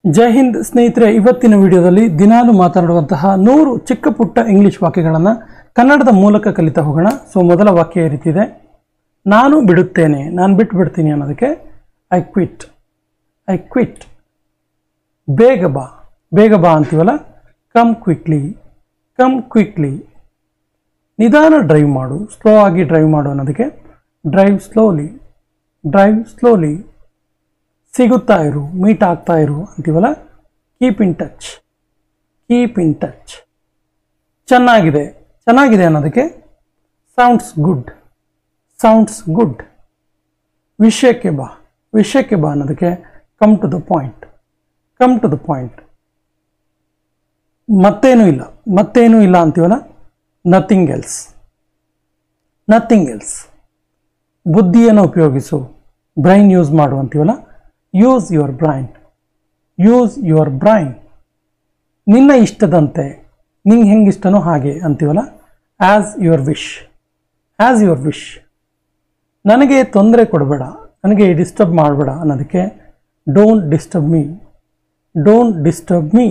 ಜೈ ಹಿಂದ್ ಸ್ನೇಹಿತರೆ, ಇವತ್ತಿನ ವಿಡಿಯೋದಲ್ಲಿ ದಿನಾಲು ಮಾತನಾಡುವಂತಹ 100 ಚಿಕ್ಕ ಪುಟ್ಟ ಇಂಗ್ಲಿಷ್ ವಾಕ್ಯಗಳನ್ನು ಕನ್ನಡದ ಮೂಲಕ ಕಲಿತಾ ಹೋಗೋಣ. ಸೊ ಮೊದಲ ವಾಕ್ಯ ಈ ರೀತಿ ಇದೆ, ನಾನು ಬಿಡುತ್ತೇನೆ, ನಾನು ಬಿಡ್ತೀನಿ ಅನ್ನೋದಕ್ಕೆ ಐ ಕ್ವಿಟ್. ಬೇಗ ಬಾ ಅಂತೀವಲ್ಲ, ಕಮ್ ಕ್ವಿಕ್ಲಿ. ನಿಧಾನ ಡ್ರೈವ್ ಮಾಡು, ಸ್ಲೋ ಆಗಿ ಡ್ರೈವ್ ಮಾಡು ಅನ್ನೋದಕ್ಕೆ ಡ್ರೈವ್ ಸ್ಲೋಲಿ. ಸಿಗುತ್ತಾ ಇರು, ಮೀಟ್ ಆಗ್ತಾ ಇರು ಅಂತೀವಲ್ಲ, ಕೀಪ್ ಇನ್ ಟಚ್. ಚೆನ್ನಾಗಿದೆ ಅನ್ನೋದಕ್ಕೆ ಸೌಂಡ್ಸ್ ಗುಡ್. ವಿಷಯಕ್ಕೆ ಬಾ ಅನ್ನೋದಕ್ಕೆ ಕಮ್ ಟು ದ ಪಾಯಿಂಟ್. ಮತ್ತೇನೂ ಇಲ್ಲ ಅಂತೀವಲ್ಲ, ನಥಿಂಗ್ ಎಲ್ಸ್. ಬುದ್ಧಿಯನ್ನು ಉಪಯೋಗಿಸು, ಬ್ರೈನ್ ಯೂಸ್ ಮಾಡು ಅಂತೀವಲ್ಲ, ಯೂಸ್ ಯುವರ್ ಬ್ರೈನ್. ನಿನ್ನ ಇಷ್ಟದಂತೆ, ನಿಂಗೆ ಹೆಂಗೆ ಇಷ್ಟನೋ ಹಾಗೆ ಅಂತೀವಲ್ಲ, ಆ್ಯಸ್ ಯುವರ್ ವಿಶ್. ನನಗೆ ತೊಂದರೆ ಕೊಡಬೇಡ, ನನಗೆ ಡಿಸ್ಟರ್ಬ್ ಮಾಡಬೇಡ ಅನ್ನೋದಕ್ಕೆ ಡೋಂಟ್ ಡಿಸ್ಟರ್ಬ್ ಮೀ.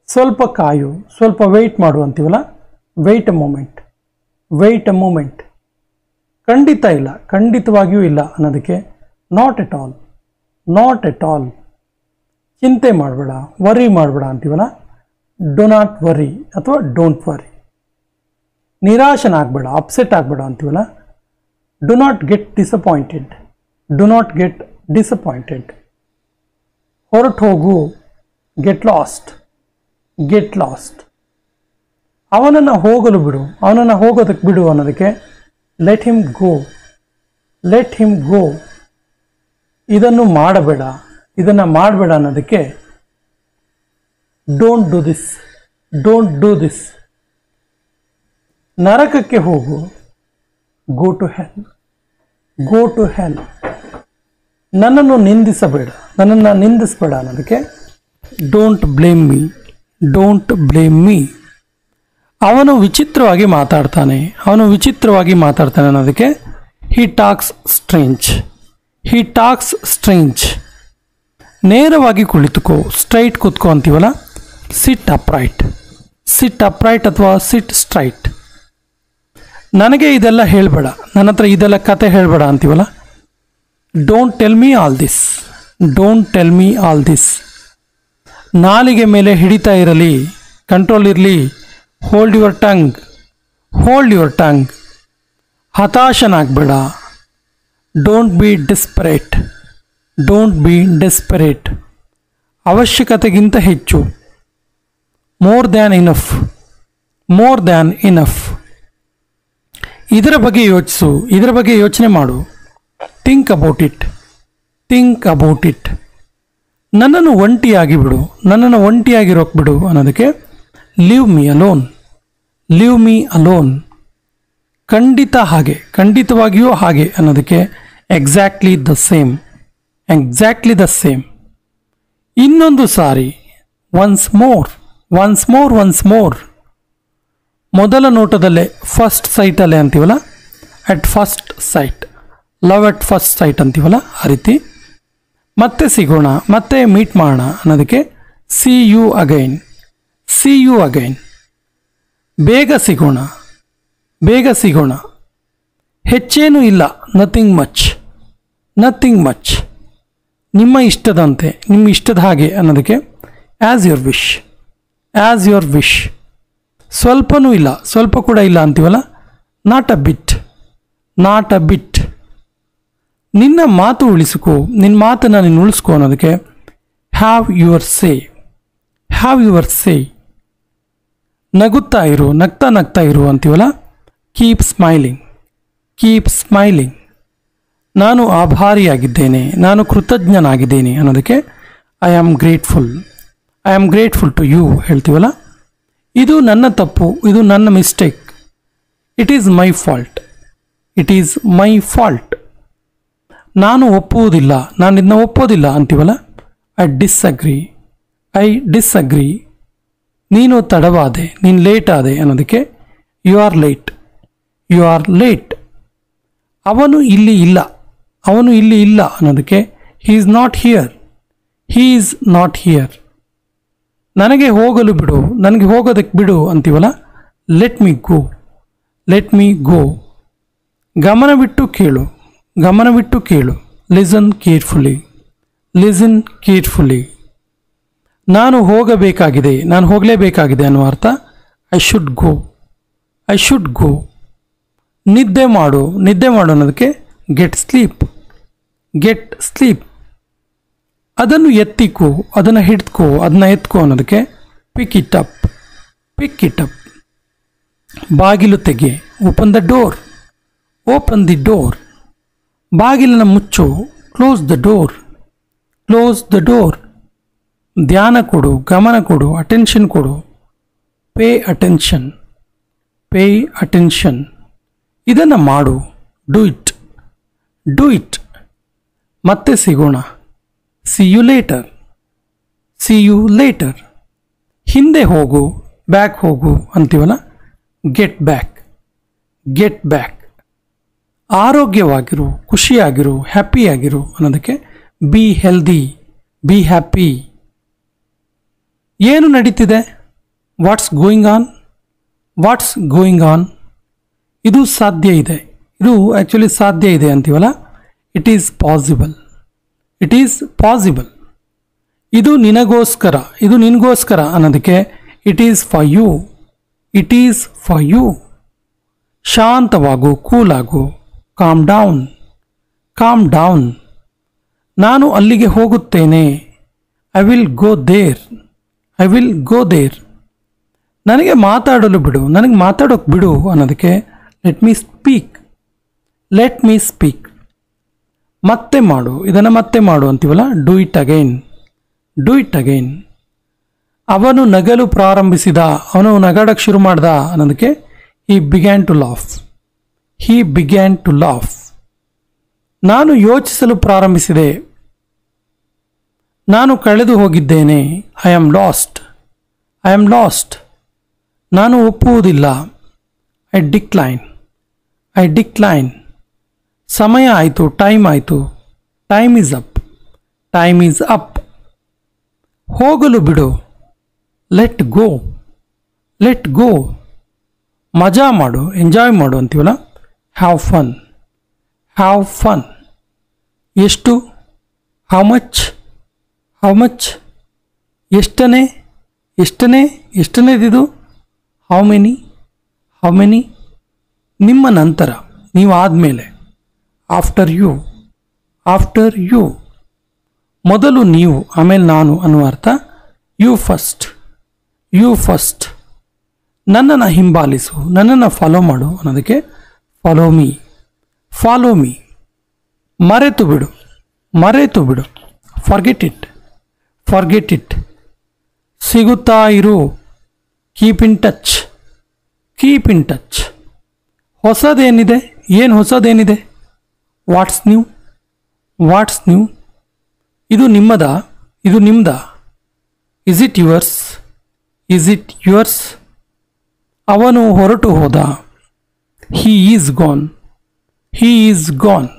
ಸ್ವಲ್ಪ ಕಾಯು, ಸ್ವಲ್ಪ ವೆಯ್ಟ್ ಮಾಡು ಅಂತೀವಲ್ಲ, ವೆಯ್ಟ್ ಅ ಮೂಮೆಂಟ್. ಖಂಡಿತವಾಗಿಯೂ ಇಲ್ಲ ಅನ್ನೋದಕ್ಕೆ ನಾಟ್ ಎಟ್ ಆಲ್. ಚಿಂತೆ ಮಾಡಬೇಡ, ವರಿ ಮಾಡಬೇಡ ಅಂತೀವಲ್ಲ, ಡು ನಾಟ್ ವರಿ ಅಥವಾ ಡೋಂಟ್ ವರಿ. ನಿರಾಶನಾಗಬೇಡ, ಅಪ್ಸೆಟ್ ಆಗಬೇಡ ಅಂತೀವಲ್ಲ, ಡು ನಾಟ್ ಗೆಟ್ ಡಿಸಪಾಯಿಂಟೆಡ್. ಹೊರಟು ಹೋಗು, ಗೆಟ್ ಲಾಸ್ಟ್. ಅವನನ್ನು ಹೋಗಲು ಬಿಡು, ಅವನನ್ನು ಹೋಗೋದಕ್ಕೆ ಬಿಡು ಅನ್ನೋದಕ್ಕೆ ಲೆಟ್ ಹಿಮ್ ಗೋ. ಇದನ್ನು ಮಾಡಬೇಡ ಅನ್ನೋದಕ್ಕೆ ಡೋಂಟ್ ಡೂ ದಿಸ್. ನರಕಕ್ಕೆ ಹೋಗು, ಗೋ ಟು ಹೆಲ್. ನನ್ನನ್ನು ನಿಂದಿಸಬೇಡ ಅನ್ನೋದಕ್ಕೆ ಡೋಂಟ್ ಬ್ಲೇಮ್ ಮೀ. ಅವನು ವಿಚಿತ್ರವಾಗಿ ಮಾತಾಡ್ತಾನೆ ಅನ್ನೋದಕ್ಕೆ he talks strange. ನೇರವಾಗಿ ಕುಳಿತುಕೋ, ಸ್ಟ್ರೈಟ್ ಕೂತ್ಕೋ ಅಂತೀವಲ್ಲ, ಸಿಟ್ ಅಪ್ರೈಟ್ ಅಥವಾ ಸಿಟ್ ಸ್ಟ್ರೈಟ್. ನನಗೆ ಇದೆಲ್ಲ ಹೇಳಬೇಡ, ನನ್ನ ಹತ್ರ ಇದೆಲ್ಲ ಕತೆ ಹೇಳಬೇಡ ಅಂತೀವಲ್ಲ, don't tell me all this. ನಾಲಿಗೆ ಮೇಲೆ ಹಿಡಿತಾ ಇರಲಿ, ಕಂಟ್ರೋಲ್ ಇರಲಿ, ಹೋಲ್ಡ್ ಯುವರ್ ಟಂಗ್. ಹತಾಶನಾಗಬೇಡ, ಡೋಂಟ್ ಬಿ ಡೆಸ್ಪರೇಟ್. ಅವಶ್ಯಕತೆಗಿಂತ ಹೆಚ್ಚು, ಮೋರ್ ದ್ಯಾನ್ ಇನಫ್. ಇದರ ಬಗ್ಗೆ ಯೋಚಿಸು, ಇದರ ಬಗ್ಗೆ ಯೋಚನೆ ಮಾಡು, ಥಿಂಕ್ ಅಬೌಟ್ ಇಟ್. ನನ್ನನ್ನು ಒಂಟಿಯಾಗಿರೋಕೆ ಬಿಡು ಅನ್ನೋದಕ್ಕೆ ಲೀವ್ ಮೀ ಅಲೋನ್. ಖಂಡಿತವಾಗಿಯೂ ಹಾಗೆ ಅನ್ನೋದಕ್ಕೆ ಎಕ್ಸಾಕ್ಟ್ಲಿ ದ ಸೇಮ್. ಇನ್ನೊಂದು ಸಾರಿ, ಒನ್ಸ್ ಮೋರ್. ಮೊದಲ ನೋಟದಲ್ಲೇ, ಫಸ್ಟ್ ಸೈಟಲ್ಲೇ ಅಂತೀವಲ್ಲ, ಲವ್ ಅಟ್ ಫಸ್ಟ್ ಸೈಟ್ ಅಂತೀವಲ್ಲ, ಆ ರೀತಿ. ಮತ್ತೆ ಸಿಗೋಣ, ಮತ್ತೆ ಮೀಟ್ ಮಾಡೋಣ ಅನ್ನೋದಕ್ಕೆ ಸಿ ಯು ಅಗೈನ್. ಬೇಗ ಸಿಗೋಣ. ಹೆಚ್ಚೇನೂ ಇಲ್ಲ, ನಥಿಂಗ್ ಮಚ್. ನಿಮ್ಮ ಇಷ್ಟದಂತೆ, ನಿಮ್ಮ ಇಷ್ಟದ ಹಾಗೆ ಅನ್ನೋದಕ್ಕೆ ಆ್ಯಸ್ ಯುವರ್ ವಿಶ್. ಸ್ವಲ್ಪನೂ ಇಲ್ಲ, ಸ್ವಲ್ಪ ಕೂಡ ಇಲ್ಲ ಅಂತೀವಲ್ಲ, ನಾಟ್ ಅ ಬಿಟ್. ನಿನ್ನ ಮಾತು ಉಳಿಸಿಕೋ, ನಿನ್ನ ಮಾತನ್ನು ನೀನು ಉಳಿಸ್ಕೋ ಅನ್ನೋದಕ್ಕೆ ಹ್ಯಾವ್ ಯುವರ್ ಸೇ. ನಗ್ತಾ ಇರು ಅಂತೀವಲ್ಲ, ಕೀಪ್ ಸ್ಮೈಲಿಂಗ್. ನಾನು ಆಭಾರಿಯಾಗಿದ್ದೇನೆ, ನಾನು ಕೃತಜ್ಞನಾಗಿದ್ದೇನೆ ಅನ್ನೋದಕ್ಕೆ I am grateful to you ಹೇಳ್ತೀವಲ್ಲ, ಇದು ನನ್ನ ತಪ್ಪು, ಇದು ನನ್ನ mistake, it is my fault. ನಾನು ಇದನ್ನ ಒಪ್ಪೋದಿಲ್ಲ ಅಂತೀವಲ್ಲ, ಐ ಡಿಸ್ಅಗ್ರಿ. ನೀನು ತಡವಾದೆ, ನೀನು ಲೇಟ್ ಆದೆ ಅನ್ನೋದಕ್ಕೆ ಯು ಆರ್ ಲೇಟ್. ಅವನು ಇಲ್ಲಿ ಇಲ್ಲ ಅನ್ನೋದಕ್ಕೆ he is not here he is not here. ನನಗೆ ಹೋಗಲು ಬಿಡು, ನನಗೆ ಹೋಗೋದಕ್ಕೆ ಬಿಡು ಅಂತೀವಲ್ಲ, ಲೆಟ್ ಮಿ ಗೋ, ಲೆಟ್ ಮಿ ಗೋ. ಗಮನವಿಟ್ಟು ಕೇಳು, ಗಮನವಿಟ್ಟು ಕೇಳು, ಲಿಸನ್ ಕೇರ್ಫುಲಿ, ಲಿಸನ್ ಕೇರ್ಫುಲಿ. ನಾನು ಹೋಗಬೇಕಾಗಿದೆ, ನಾನು ಹೋಗಲೇಬೇಕಾಗಿದೆ ಅನ್ನುವ ಅರ್ಥ I should go, I should go. ನಿದ್ದೆ ಮಾಡು, ನಿದ್ದೆ ಮಾಡು ಅನ್ನೋದಕ್ಕೆ ಗೆಟ್ ಸ್ಲೀಪ್, ಗೆಟ್ ಸ್ಲೀಪ್. ಅದನ್ನು ಎತ್ತಿಕೋ, ಅದನ್ನು ಹಿಡ್ಕೋ, ಅದನ್ನ ಎತ್ಕೋ ಅನ್ನೋದಕ್ಕೆ ಪಿಕ್ it up, pick it up. ಬಾಗಿಲು ತೆಗೆ, open the door, open the door. ಬಾಗಿಲನ್ನು ಮುಚ್ಚು, close the door, close the door. ಧ್ಯಾನ ಕೊಡು, ಗಮನ ಕೊಡು, ಅಟೆನ್ಷನ್ ಕೊಡು, ಪೇ ಅಟೆನ್ಷನ್, ಪೇ ಅಟೆನ್ಷನ್. ಇದನ್ನು ಮಾಡು, ಡೂ ಇಟ್, ಡೂ ಇಟ್. ಮತ್ತೆ ಸಿಗೋಣ, see you later, see you later. ಹಿಂದೆ ಹೋಗು, ಬ್ಯಾಕ್ ಹೋಗು ಅಂತೀವಲ್ಲ, ಗೆಟ್ ಬ್ಯಾಕ್, ಗೆಟ್ ಬ್ಯಾಕ್. ಆರೋಗ್ಯವಾಗಿರು, ಖುಷಿಯಾಗಿರು, ಹ್ಯಾಪಿಯಾಗಿರು ಅನ್ನೋದಕ್ಕೆ ಬಿ ಹೆಲ್ದಿ, ಬಿ ಹ್ಯಾಪಿ. ಏನು ನಡೀತಿದೆ, what's going on, what's going on. ಇದು ಸಾಧ್ಯ ಇದೆ, ಇದು ಆ್ಯಕ್ಚುಲಿ ಸಾಧ್ಯ ಇದೆ ಅಂತೀವಲ್ಲ, it is possible, it is possible. ಇದು ನಿನಗೋಸ್ಕರ, ಇದು ನಿನಗೋಸ್ಕರ ಅನ್ನೋದಕ್ಕೆ it is for you, it is for you. ಶಾಂತವಾಗು, ಕೂಲಾಗು, ಕಾಮ್ ಡೌನ್, ಕಾಮ್ ಡೌನ್. ನಾನು ಅಲ್ಲಿಗೆ ಹೋಗುತ್ತೇನೆ, I will go there, I will go there. ನನಗೆ ಮಾತಾಡಲು ಬಿಡು, ನನಗೆ ಮಾತಾಡೋಕೆ ಬಿಡು ಅನ್ನೋದಕ್ಕೆ let me speak, let me speak. ಮತ್ತೆ ಮಾಡು, ಇದನ್ನು ಮತ್ತೆ ಮಾಡು ಅಂತೀವಲ್ಲ, do it again, do it again. ಅವನು ನಗಲು ಪ್ರಾರಂಭಿಸಿದ, ಅವನು ನಗಾಡಕ್ಕೆ ಶುರು ಮಾಡ್ದ ಅನ್ನೋದಕ್ಕೆ he began to laugh, he began to laugh. ನಾನು ಯೋಚಿಸಲು ಪ್ರಾರಂಭಿಸಿದೆ, ನಾನು ಕಳೆದು ಹೋಗಿದ್ದೇನೆ, I am lost, I am lost. ನಾನು ಒಪ್ಪುವುದಿಲ್ಲ, ಐ ಡಿಕ್ಲೈನ್, ಐ ಡಿಕ್ಲೈನ್. ಸಮಯ ಆಯಿತು, ಟೈಮ್ ಆಯಿತು, time is up, time is up. ಹೋಗಲು ಬಿಡು, ಲೆಟ್ ಗೋ, ಲೆಟ್ ಗೋ. ಮಜಾ ಮಾಡು, ಎಂಜಾಯ್ ಮಾಡು ಅಂತೀವಲ್ಲ, ಹ್ಯಾವ್ ಫನ್, ಹ್ಯಾವ್ ಫನ್. ಎಷ್ಟು, ಹೌ ಮಚ್, ಹೌ ಮಚ್. ಎಷ್ಟನೇ, ಎಷ್ಟನೇ, ಎಷ್ಟನೇದಿದು, ಹೌ ಮೆನಿ, ಹೌ ಮೆನಿ. ನಿಮ್ಮ ನಂತರ, ನೀವು ಆದಮೇಲೆ, ಆಫ್ಟರ್ ಯು, ಆಫ್ಟರ್ ಯು. ಮೊದಲು ನೀವು, ಆಮೇಲೆ ನಾನು ಅನ್ನುವ ಅರ್ಥ ಯು ಫಸ್ಟ್, ಯು ಫಸ್ಟ್. ನನ್ನನ್ನು ಹಿಂಬಾಲಿಸು, ನನ್ನನ್ನು ಫಾಲೋ ಮಾಡು ಅನ್ನೋದಕ್ಕೆ ಫಾಲೋ ಮೀ, ಫಾಲೋ ಮೀ. ಮರೆತು ಬಿಡು, ಮರೆತು ಬಿಡು, ಫಾರ್ಗೆಟ್ ಇಟ್, ಫಾರ್ಗೆಟ್ ಇಟ್. ಸಿಗುತ್ತಾ ಇರು, keep in touch, keep in touch. ಹೊಸದೇನಿದೆ, ಏನು ಹೊಸದೇನಿದೆ, ವಾಟ್ಸ್ ನ್ಯೂ, ವಾಟ್ಸ್ ನ್ಯೂ. ಇದು ನಿಮ್ಮದ, ಇದು ನಿಮ್ದ, is it yours, is it yours. ಅವನು ಹೊರಟು ಹೋದ, he is gone, he is gone.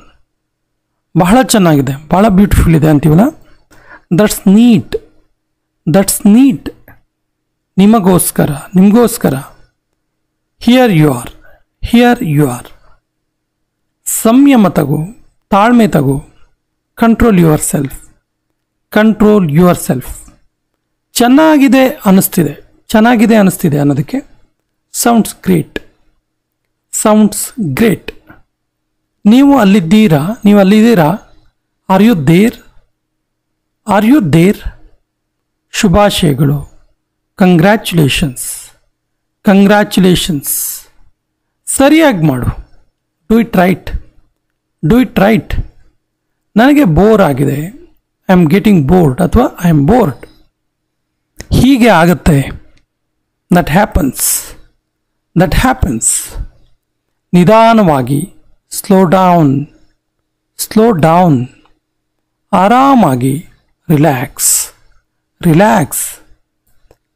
ಬಹಳ ಚೆನ್ನಾಗಿದೆ, ಬಹಳ ಬ್ಯೂಟಿಫುಲ್ ಇದೆ ಅಂತೀವಲ್ಲ, ದಟ್ಸ್ ನೀಟ್, ದಟ್ಸ್ ನೀಟ್. ನಿಮಗೋಸ್ಕರ, ನಿಮಗೋಸ್ಕರ. Here you are, here you are. ಸಂಯಮ ತಗೋ, ತಾಳ್ಮೆ ತಗೋ, control yourself, control yourself. ಚೆನ್ನಾಗಿದೆ ಅನ್ನಿಸ್ತಿದೆ, ಚೆನ್ನಾಗಿದೆ ಅನ್ನಿಸ್ತಿದೆ ಅನ್ನೋದಕ್ಕೆ ಸೌಂಡ್ಸ್ ಗ್ರೇಟ್, ಸೌಂಡ್ಸ್ ಗ್ರೇಟ್. ನೀವು ಅಲ್ಲಿದ್ದೀರಾ, ನೀವು ಅಲ್ಲಿದ್ದೀರಾ, are you there, are you there. ಶುಭಾಶಯಗಳು, ಕಂಗ್ರ್ಯಾಚುಲೇಷನ್ಸ್, ಕಂಗ್ರ್ಯಾಚುಲೇಷನ್ಸ್. ಸರಿಯಾಗಿ ಮಾಡು, do it right, do it right. ನನಗೆ ಬೋರ್ ಆಗಿದೆ, ಐ ಆಮ್ ಗೆಟಿಂಗ್ ಬೋರ್ಡ್ ಅಥವಾ ಐ ಆಮ್ ಬೋರ್ಡ್. ಹೀಗೆ ಆಗುತ್ತೆ, ದಟ್ ಹ್ಯಾಪನ್ಸ್, ದಟ್ ಹ್ಯಾಪನ್ಸ್. ನಿಧಾನವಾಗಿ, ಸ್ಲೋ ಡೌನ್, ಸ್ಲೋ ಡೌನ್. ಆರಾಮಾಗಿ, ರಿಲ್ಯಾಕ್ಸ್, ರಿಲ್ಯಾಕ್ಸ್.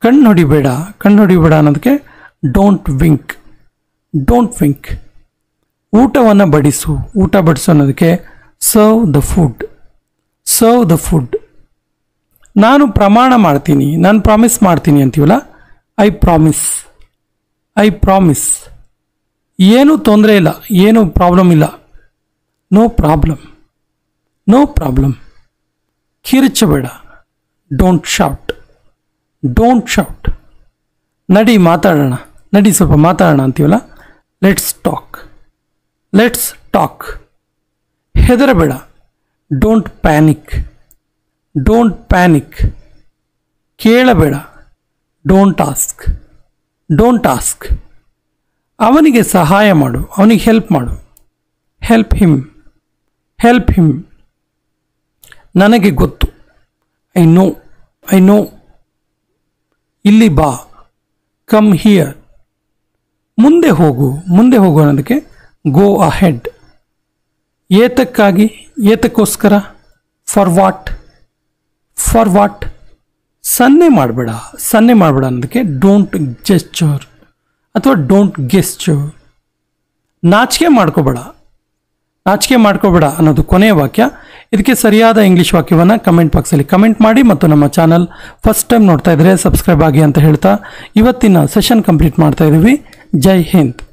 ಕಣ್ಣು ಹೊಡಿಬೇಡ, ಕಣ್ಣು ಹೊಡಿಬೇಡ ಅನ್ನೋದಕ್ಕೆ ಡೋಂಟ್ ವಿಂಕ್, ಡೋಂಟ್ ವಿಂಕ್. ಊಟವನ್ನು ಬಡಿಸು, ಊಟ ಬಡಿಸು ಅನ್ನೋದಕ್ಕೆ serve the food, serve the food. ನಾನು ಪ್ರಮಾಣ ಮಾಡ್ತೀನಿ, ನಾನು ಪ್ರಾಮಿಸ್ ಮಾಡ್ತೀನಿ ಅಂತೀವಲ್ಲ, ಐ ಪ್ರಾಮಿಸ್. I promise. ಏನೂ ತೊಂದರೆ ಇಲ್ಲ, ಏನೂ ಪ್ರಾಬ್ಲಮ್ ಇಲ್ಲ. No problem. No problem. ಕಿರಿಚಬೇಡ. Don't shout. Don't shout. ನಡಿ ಮಾತಾಡೋಣ, ನಡಿ ಸ್ವಲ್ಪ ಮಾತಾಡೋಣ ಅಂತೀವಲ್ಲ, ಲೆಟ್ಸ್ ಟಾಕ್. Let's talk. ಹೆದರಬೇಡ. Don't panic. Don't panic. ಕೇಳಬೇಡ. Don't ask. Don't ask. ಅವನಿಗೆ ಸಹಾಯ ಮಾಡು, ಅವನಿಗೆ ಹೆಲ್ಪ್ ಮಾಡು. Help him. Help him. ನನಗೆ ಗೊತ್ತು. I know. I know. ಇಲ್ಲಿ ಬಾ. Come here. ಮುಂದೆ ಹೋಗು. ಮುಂದೆ ಹೋಗು ಅನ್ನೋದಕ್ಕೆ ಗೋ ಅಹೆಡ್. ಏತಕ್ಕಾಗಿ, ಏತಕ್ಕೋಸ್ಕರ, ಫಾರ್ ವಾಟ್. For what. ಸನ್ನೆ ಮಾಡಬೇಡ. ಸನ್ನೆ ಮಾಡಬೇಡ ಅನ್ನೋದಕ್ಕೆ ಡೋಂಟ್ ಜೆಸ್ಚರ್ ಅಥವಾ ಡೋಂಟ್ ಗೆಸ್ಚರ್. ನಾಚಿಕೆ ಮಾಡ್ಕೋಬೇಡ. ನಾಚಿಕೆ ಮಾಡ್ಕೋಬೇಡ ಅನ್ನೋದು ಕೊನೆಯ ವಾಕ್ಯ. ಇದಕ್ಕೆ ಸರಿಯಾದ ಇಂಗ್ಲೀಷ್ ವಾಕ್ಯವನ್ನು ಕಮೆಂಟ್ ಬಾಕ್ಸಲ್ಲಿ ಕಮೆಂಟ್ ಮಾಡಿ ಮತ್ತು ನಮ್ಮ ಚಾನಲ್ ಫಸ್ಟ್ ಟೈಮ್ ನೋಡ್ತಾ ಇದ್ದರೆ ಸಬ್ಸ್ಕ್ರೈಬ್ ಆಗಿ ಅಂತ ಹೇಳ್ತಾ ಇವತ್ತಿನ ಸೆಷನ್ ಕಂಪ್ಲೀಟ್ ಮಾಡ್ತಾ ಇದ್ದೀವಿ. ಜೈ ಹಿಂದ್.